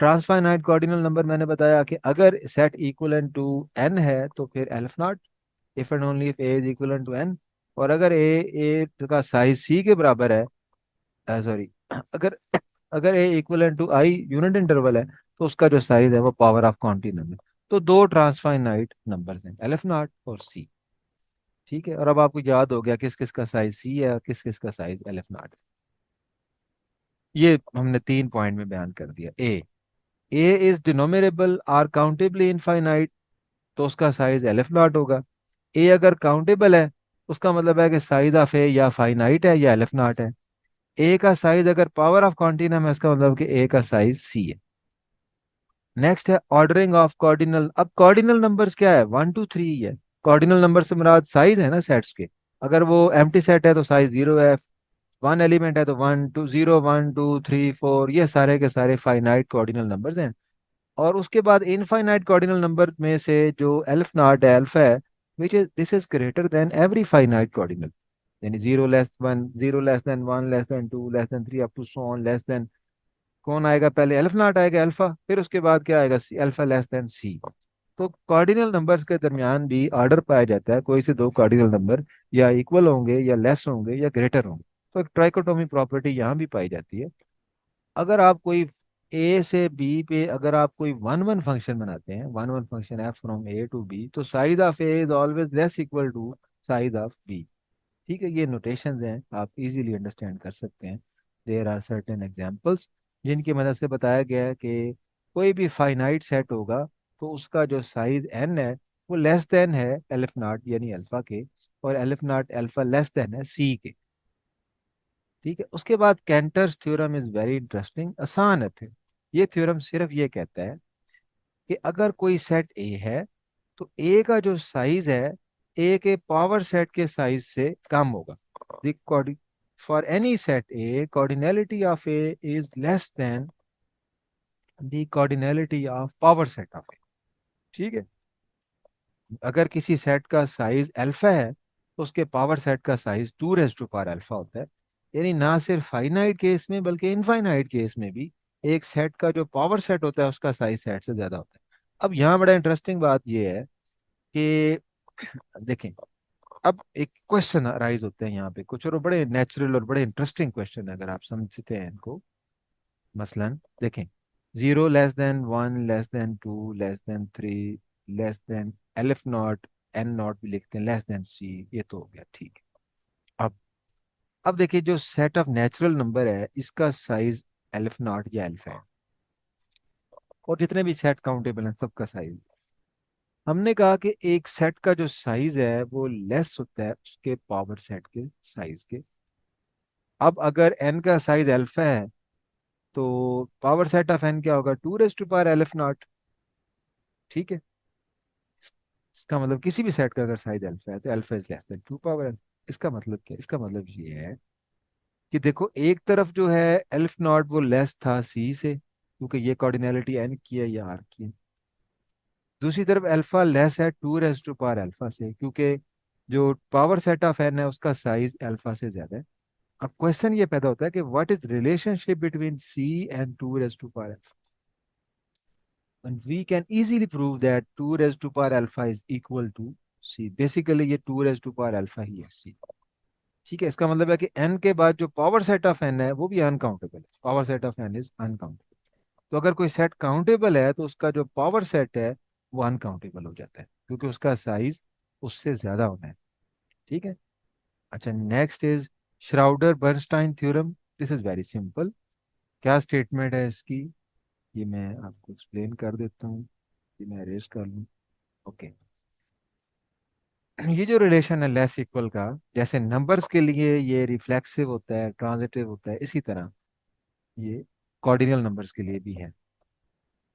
ट्रांसफाइनाइट कार्डिनल नंबर मैंने बताया कि अगर सेट इक्वलेंट टू एन है तो फिर aleph naught, if and only if A is equivalent to N. और अगर ए का साइज सी के बराबर है, सॉरी, अगर अगर A equivalent to I unit interval है, तो उसका जो साइज है वो पावर ऑफ कॉन्टिनम है। तो दो ट्रांसफाइनाइट नंबर्स हैं, एल्फ नॉट और सी। ठीक है, और अब आपको याद हो गया किस किस का साइज सी है और किस किस का साइज एल्फ नॉट है। ये हमने 3 पॉइंट में बयान कर दिया। ए इज डिनोमिनेबल आर काउंटेबली इनफाइनाइट, तो उसका साइज एल्फ नॉट होगा। ए अगर काउंटेबल है, उसका मतलब है कि साइज ऑफ ए या फाइनाइट है या एल्फ नॉट है। ए का साइज अगर पावर ऑफ कॉन्टिनम है, इसका मतलब कि ए का साइज सी है। नेक्स्ट है ऑर्डरिंग ऑफ कॉर्डिनल। अब कॉर्डिनल नंबर्स क्या है? 1 2 3 है। कॉर्डिनल नंबर से मुराद साइज है ना सेट्स के। अगर वो एम्प्टी सेट है तो साइज 0 है। 1 एलिमेंट है तो 1 2 0 1 2 3 4, ये सारे के सारे फाइनाइट कॉर्डिनल नंबर्स हैं। और उसके बाद इनफाइनाइट कॉर्डिनल नंबर में से जो एल्फ नॉट है, अल्फा है, which is this is greater than every finite cardinal. यानी 0 < 1, 0 < 1, 1 < 2, < 3 up to so on less than, कौन आएगा पहले? एल्फ नॉट आएगा, अल्फा, फिर उसके बाद क्या आएगा? सी, अल्फा लेस देन सी। तो कार्डिनल नंबर्स के दरमियान भी ऑर्डर पाया जाता है, कोई से दो कार्डिनल नंबर या इक्वल होंगे या लेस होंगे या ग्रेटर होंगे। तो एक ट्राइकोटोमी प्रॉपर्टी यहाँ भी पाई जाती है। अगर आप कोई ए से बी पे अगर आप कोई वन वन फंक्शन बनाते हैं, one one function F from A to B, तो size of A is always less equal to size of B. ठीक है, ये नोटेशंस हैं, आप इजीली अंडरस्टैंड कर सकते हैं। देयर आर सर्टेन एग्जांपल्स जिनकी मदद से बताया गया है कि कोई भी फाइनाइट सेट होगा तो उसका जो साइज एन है वो लेस देन है एलिफ नॉट यानी अल्फा के, और elif not alpha less than है सी के। ठीक है, उसके बाद कैंटर्स थ्योरम इज वेरी इंटरेस्टिंग, आसान है थे। ये थ्योरम सिर्फ ये कहता है कि अगर कोई सेट ए है तो ए का जो साइज है ए के पावर सेट के साइज से कम होगा। For any set A cardinality of A is less than the cardinality of power set of A. ठीक है, अगर किसी सेट का साइज अल्फा है तो उसके पावर सेट का size two raise to power alpha होता है। यानी ना सिर्फ फाइनाइट केस में बल्कि इनफाइनाइट केस में भी एक सेट का जो पावर सेट होता है उसका साइज सेट से ज्यादा होता है। अब यहाँ बड़ा इंटरेस्टिंग बात यह है कि देखें, अब एक क्वेश्चन राइज होते हैं यहाँ पे कुछ, और बड़े नेचुरल और बड़े इंटरेस्टिंग क्वेश्चन है अगर आप समझते हैं इनको। मसलन देखें, 0 < 1 < 2 < 3 एलिफ नॉट एन नॉट भी लिखते हैं < c, ये तो हो गया ठीक है। अब देखिए, जो सेट ऑफ नेचुरल नंबर है इसका साइज एलिफ नॉट या अल्फा है, और जितने भी सेट काउंटेबल हैं सबका साइज। हमने कहा कि एक सेट का जो साइज है वो लेस होता है उसके पावर सेट के साइज के। अब अगर एन का साइज अल्फा है तो पावर सेट ऑफ एन क्या होगा, two raise to power aleph naught. ठीक है, इसका मतलब किसी भी सेट का अगर साइज अल्फा है तो alpha is less than two power. इसका मतलब क्या, इसका मतलब ये है कि देखो, एक तरफ जो है एल्फ नॉट वो लेस था सी से क्योंकि ये कार्डिनैलिटी एन की है या आर की है। दूसरी तरफ अल्फा लेस है two raise to power alpha से क्योंकि जो पावर सेट ऑफ एन है उसका साइज अल्फा से ज्यादा है। अब क्वेश्चन ये पैदा होता है कि what is relationship between C and two raise to power alpha, and we can easily prove that 2 raised to power alpha is equal to c। Basically ये 2 raised to power alpha ही है c। ठीक है, इसका मतलब है कि n के बाद जो पावर सेट ऑफ n है वो भी अनकाउंटेबल है, power set of n is uncountable. तो अगर कोई सेट काउंटेबल है तो उसका जो पावर सेट है वो अनकाउंटेबल हो जाता है क्योंकि उसका साइज उससे ज्यादा होना है। ठीक है, अच्छा, next is Schroeder Bernstein theorem. This is very simple. क्या स्टेटमेंट है इसकी, ये मैं आपको एक्सप्लेन कर देता हूँ, कि मैं अरेज कर लूँ। ओके, ये जो रिलेशन है लेस इक्वल का, जैसे नंबर्स के लिए ये रिफ्लेक्सिव होता है ट्रांजिटिव होता है, इसी तरह ये कॉर्डिनल नंबर्स के लिए भी है।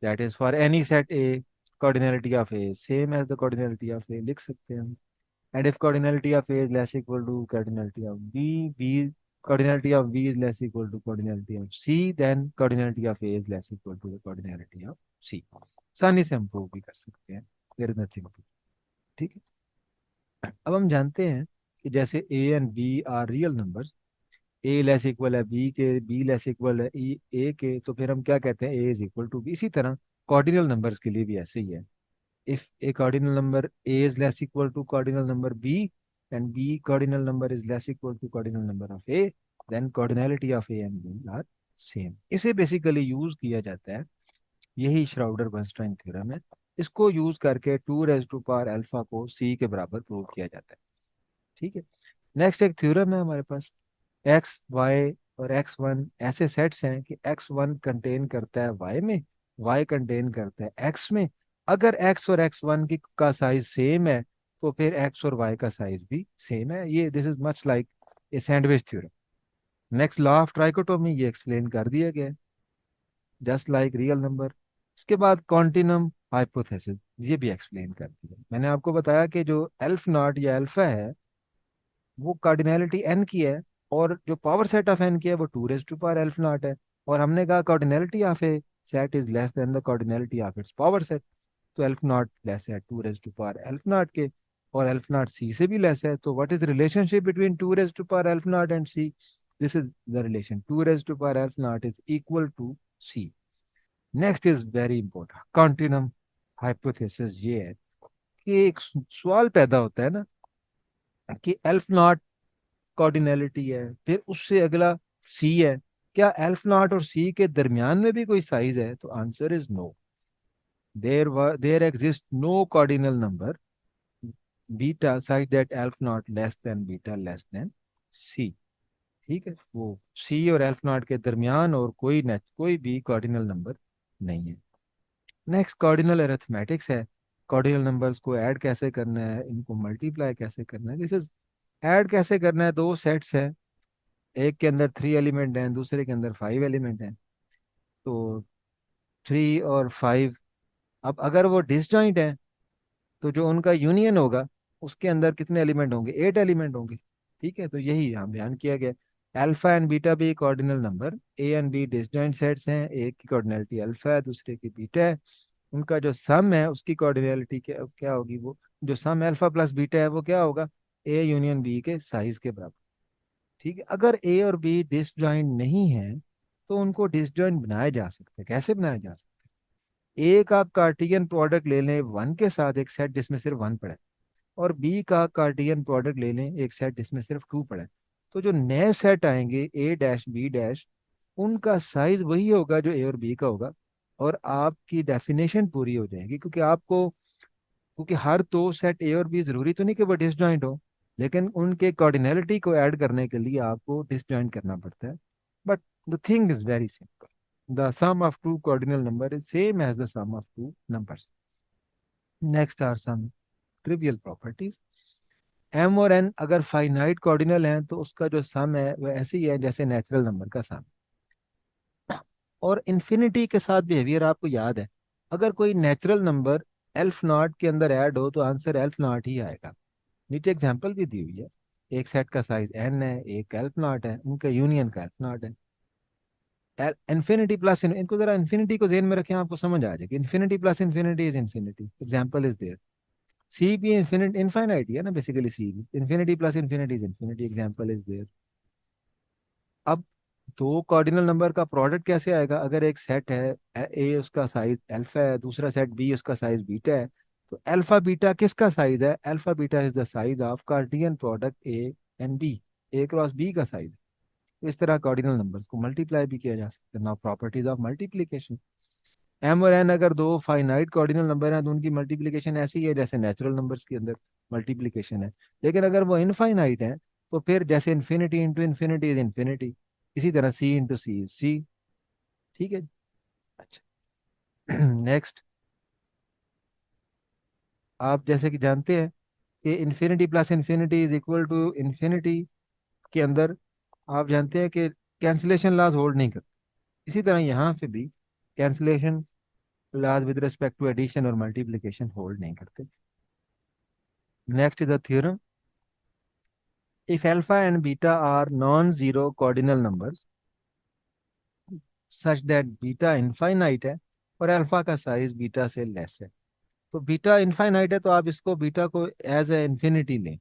That is for any set A cardinality of A same as the cardinality of A, लिख सकते हैं हम। And if cardinality of A is less equal to cardinality of B cardinality of B is less equal to cardinality of C, then cardinality of A is less equal to the cardinality of C. आसानी से हम prove भी कर सकते हैं, there is nothing. ठीक है, अब हम जानते हैं कि जैसे A and B are real numbers, A less equal है बी के, बी लेस इक्वल है ए के, तो फिर हम क्या कहते हैं, A is equal to B. इसी तरह कॉर्डिनल नंबर्स के लिए भी ऐसे ही है। If A cardinal number a is less equal to cardinal number b and b cardinal number is less equal to cardinal number of a, then cardinality of a and b are same। इसे basically use किया जाता है, यही श्राउडर Bernstein theorem है। इसको use करके two raise to power alpha को C के बराबर प्रूव किया जाता है। ठीक है, नेक्स्ट एक थ्योरम है हमारे पास, एक्स वाई और एक्स वन ऐसे सेट्स हैं कि एक्स वन कंटेन करता है वाई में, वाई कंटेन करता है एक्स में। अगर एक्स और एक्स वन की का साइज सेम है तो फिर एक्स और वाई का साइज भी सेम है। ये this is much like a sandwich theorem. Next law of trichotomy, ये एक्सप्लेन कर दिया गया, जस्ट लाइक रियल नंबर। इसके बाद कॉन्टिनम हाइपोथेसिस, ये भी एक्सप्लेन कर दिया। मैंने आपको बताया कि जो एल्फ नॉट या अल्फा है वो कार्डिनैलिटी एन की है, और जो पावर सेट ऑफ एन की है वो two raise to power aleph naught है। और हमने कहा cardinality of a set is less than the cardinality of its power set. तो एल्फ नॉट लेस है two raise to power aleph naught के, और एल्फ नॉट सी से भी लेस है। तो what is relationship between two raise to power aleph naught and C, this is the relation, two raise to power aleph naught is equal to C. Next is very important, continuum. Hypothesis ये है कि एक सवाल पैदा होता है ना कि एल्फ नॉट कॉर्डिनलिटी है, फिर उससे अगला सी है, क्या एल्फ नॉट और सी के दरमियान में भी कोई साइज है? तो answer is no. There exist no cardinal number beta size that aleph naught less than beta less than C. ठीक है, वो सी और एल्फ नॉट के दरमियान और कोई भी कॉर्डिनल नंबर नहीं है। नेक्स्ट कॉर्डिनल अरिथमेटिक्स है। कॉर्डिनल नंबर्स को ऐड कैसे करना है, इनको मल्टीप्लाई कैसे करना है, दिस इज ऐड कैसे करना है। दो सेट्स हैं, एक के अंदर 3 एलिमेंट हैं, दूसरे के अंदर 5 एलिमेंट हैं। तो 3 और 5, अब अगर वो डिसजॉइंट है तो जो उनका यूनियन होगा उसके अंदर कितने एलिमेंट होंगे? 8 एलिमेंट होंगे। ठीक है, तो यही यहाँ बयान किया गया। अल्फा एंड बीटा भी cardinal number, A and B disjoint sets हैं, एक की कॉर्डिनलिटी अल्फा है, दूसरे की बीटा है। उनका जो सम है उसकी कॉर्डिनलिटी क्या क्या होगी? वो जो सम अल्फा प्लस बीटा है वो क्या होगा? ए यूनियन बी के साइज के बराबर। ठीक है, अगर ए और बी डिसजॉइंट नहीं है तो उनको डिसजॉइंट बनाया जा सकता है। कैसे बनाया जा सकता है? ए का कार्टियन प्रोडक्ट ले लें वन के साथ, एक सेट जिसमें सिर्फ वन पड़ा है, और बी का कार्टियन प्रोडक्ट ले लें एक सेट जिसमें सिर्फ टू पड़ा है। तो जो नए सेट आएंगे ए डैश बी डैश, उनका साइज वही होगा जो ए और बी का होगा, और आपकी डेफिनेशन पूरी हो जाएगी। क्योंकि हर दो सेट ए और बी जरूरी तो नहीं कि वो डिसजॉइंट हो, लेकिन उनके कार्डिनलिटी को ऐड करने के लिए आपको डिसजॉइंट करना पड़ता है। But the thing is very simple, the sum of two cardinal number is same as the sum of two numbers. Next are some trivial properties. M और एन अगर फाइनाइट कॉर्डिनल हैं तो उसका जो सम है वो ऐसे ही है जैसे नेचुरल नंबर का सम। और इन्फिनिटी के साथ बिहेवियर आपको याद है, अगर कोई नेचुरल नंबर एल्फ नॉट के अंदर ऐड हो तो आंसर एल्फ नॉट ही आएगा। नीचे एग्जांपल भी दी हुई है। एक सेट का साइज एन है, एक एल्फ नॉट है, उनका यूनियन का एल्फ नॉट है। इन्फिनिटी प्लस इनको जरा इन्फिनिटी को जेन में रखें, आपको समझ आ जाएगी। Infinity plus infinity is infinity, example is there. C भी इनफाइनाइट है ना बेसिकली, सी भी infinity plus infinity is infinity, example is there. अब दो कॉर्डिनल नंबर का प्रोडक्ट कैसे आएगा? अगर एक सेट है ए उसका साइज अल्फा है, दूसरा सेट बी उसका साइज बीटा है, तो अल्फा बीटा किसका साइज है? Alpha beta is the size of Cartesian product A and B, A cross B का साइज। इस तरह कार्डिनल नंबर्स को मल्टीप्लाई भी किया जा सकता है। Now properties of multiplication. M और एन अगर दो फाइनाइट कॉर्डिनल नंबर हैं तो उनकी मल्टीप्लिकेशन ऐसी है जैसे नेचुरल नंबर्स के अंदर मल्टीप्लिकेशन है। लेकिन अगर वो इनफाइनाइट है तो फिर जैसे infinity into infinity is infinity, इसी तरह सी इंटू सी इज सी। ठीक है। अच्छा, नेक्स्ट। आप जैसे कि जानते हैं कि infinity plus infinity is equal to infinity के अंदर, आप जानते हैं कि कैंसिलेशन लॉज होल्ड नहीं करते। इसी तरह यहाँ पे भी cancellation laws with respect to addition और मल्टीप्लिकेशन होल्ड नहीं करते। Next is the theorem. If alpha and beta are non-zero cardinal numbers such that beta infinite है और अल्फा का साइज बीटा से लेस है, तो बीटा इनफाइनाइट है तो आप इसको बीटा को एज ए इंफिनिटी लें।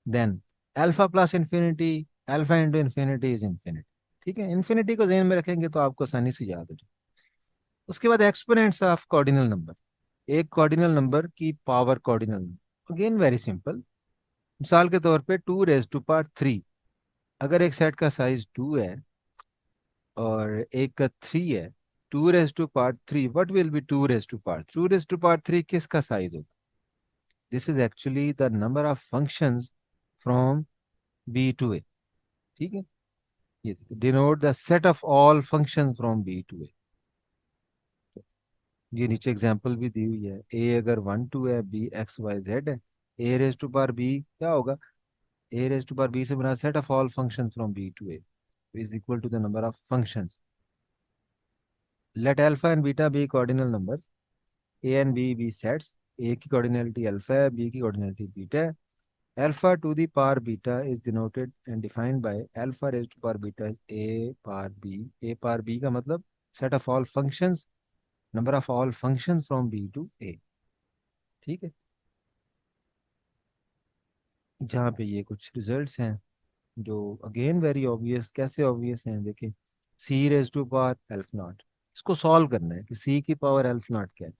Then alpha plus infinity, alpha into infinity is infinity. ठीक है, इंफिनिटी को ध्यान में रखेंगे तो आपको आसानी से याद हो जाए। उसके बाद एक्सपोनेंट्स ऑफ कॉर्डिनल नंबर, एक कॉर्डिनल नंबर की power cardinal number, again very simple. मिसाल के तौर पे 2 रेज टू पावर 3, अगर एक सेट का साइज 2 है और एक का 3 है, 2 raise to power 3, what will be 2 raise to power? 2 raise to power 3 किसका साइज होगा? This is actually the number of functions from B to A. ठीक है, ये denote the set of all function from B to A. ये नीचे example भी दी हुई है। ए अगर 1 2 है, बी एक्स वाई जेड है, A raise to power B क्या होगा? A raise to power B से बना set of all function from B to A is equal to the number of functions. Let alpha and beta be cardinal numbers, A and B be sets. A की cardinality alpha है, B की cardinality beta है। Alpha to the power beta is denoted and defined by alpha raise to power beta is A power B. A power B का मतलब set of all functions, number of all functions from B to A. ठीक है, जहाँ पे ये कुछ results हैं जो अगेन वेरी ऑब्वियस। कैसे ऑब्वियस हैं देखें। C raise to power aleph naught, इसको सॉल्व करना है कि सी की पावर एल्फ नॉट क्या है।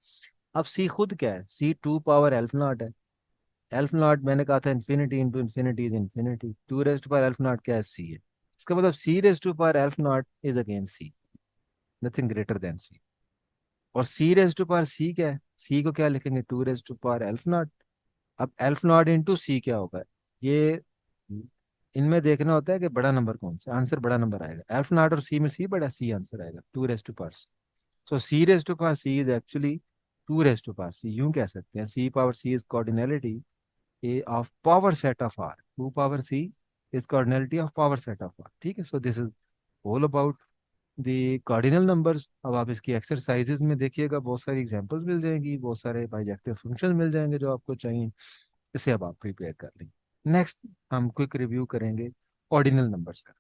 अब सी खुद क्या है, C to power aleph naught है। एल्फ नॉट मैंने कहा था infinity into infinity is infinity, two raise to power aleph naught क्या है, सी है। इसका मतलब C raise to power aleph naught is again C, nothing greater than C. और C raise to power C क्या है, सी को क्या लिखेंगे, two raise to power aleph naught. अब एल्फ नॉट इंटू सी क्या होगा, ये इनमें देखना होता है कि बड़ा नंबर कौन सा, आंसर बड़ा नंबर आएगा। एल्फ नॉट और सी में सी बड़ा, सी आंसर आएगा, two raise to power C. So C raise to power C is actually two raise to power C, यूं कह सकते हैं C power C is cardinality a of power set of r, 2 power c is cardinality of power set of r। ठीक है, so this is all about the cardinal numbers. अब आप इसकी exercises में देखिएगा, बहुत सारी एग्जांपल्स मिल जाएंगी, बहुत सारे बाइजेक्टिव फंक्शन मिल जाएंगे जो आपको चाहिए। इसे अब आप प्रिपेयर कर लेंगे। नेक्स्ट हम क्विक रिव्यू करेंगे ऑर्डिनल नंबर्स का।